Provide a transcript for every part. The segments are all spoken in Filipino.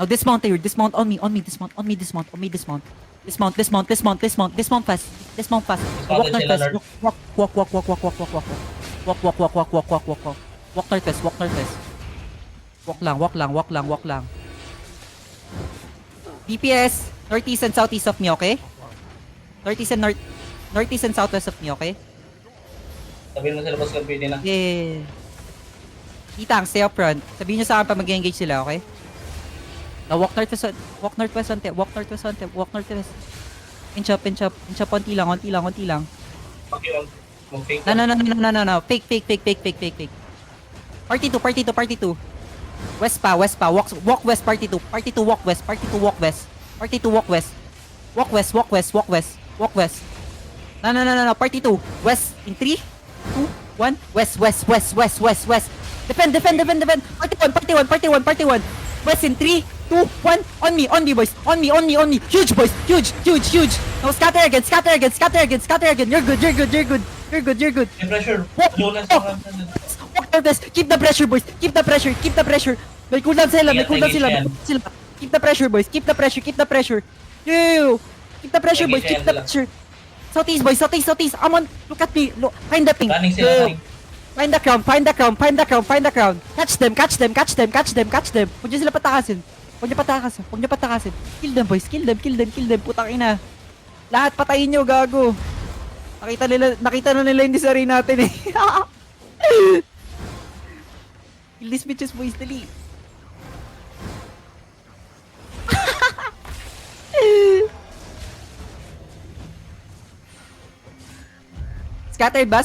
Now dismount here. Dismount on me. Dismount on me. Dismount fast. Dismount fast. Walk Dismounted sila, northwest. Lord. Walk. Walk northwest. Walk lang. DPS, northeast and southeast of me, okay? Northeast and southwest of me, okay? Sabihin mo sila boss kung pwede na. Yeah. Itang, stay up front. Sabihin nyo sa akin pa mag-engage sila, okay? Now walk northwest. Inch up. Konti lang. Okay, mag-fake. No. Fake. Party 2. West pa. Walk west, party 2. Party 2, walk west. Walk west. No. Party 2. West in 3, 2, 1. West. Defend. Party 1. West in 3, 2, 1. On me, boys. On me. Huge, boys. Huge. Now scatter again. You're good. May pressure. Walk. Jonas Walk. ang Walk northwest. Keep the pressure, boys. Keep the pressure. May cooldown sila. Keep the pressure, boys. Keep the pressure. Yo. Keep the pressure, boys. Keep the pressure. Southeast, boys. Southeast. Amon, look at me. Find the ping. running sila. Yo. Running. Find the crown. Catch them. Huwag niyo sila patakasin. Huwag niyo patakasin. Kill them, boys. Kill them. Putang ina. Lahat patayin niyo, gago. Nakita na nila yung disarray natin eh. Kill these bitches, boys. Dali. Scatter ba?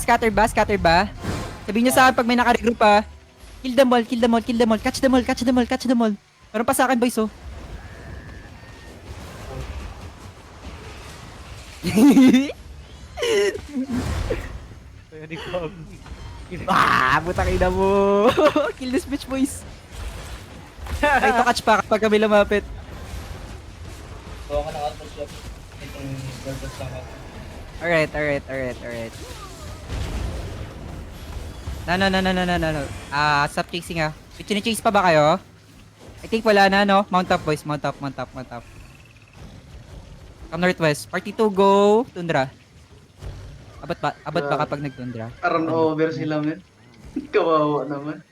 Sabihin nyo sa akin pag may naka-regroup pa. Kill them all. Catch them all. Meron pa sa akin, boys, oh. Butang ina mo. Kill this bitch, boys. Try to catch pa kapag kami lumapit. Gawa ka ng outpost shop. Itong burgers lang ako. Alright. No. Stop chasing ah. Chine-chase pa ba kayo? I think wala na, no? Mount up, boys. Mount up. Come northwest. Party 2, go. Tundra. Abot ba kapag nagtundra? Run over sila, men. Kawawa naman.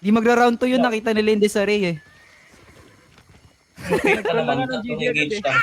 Di magra-round 2 yun. Nakita nila yung disarray eh. Fake ka naman. Engage lang.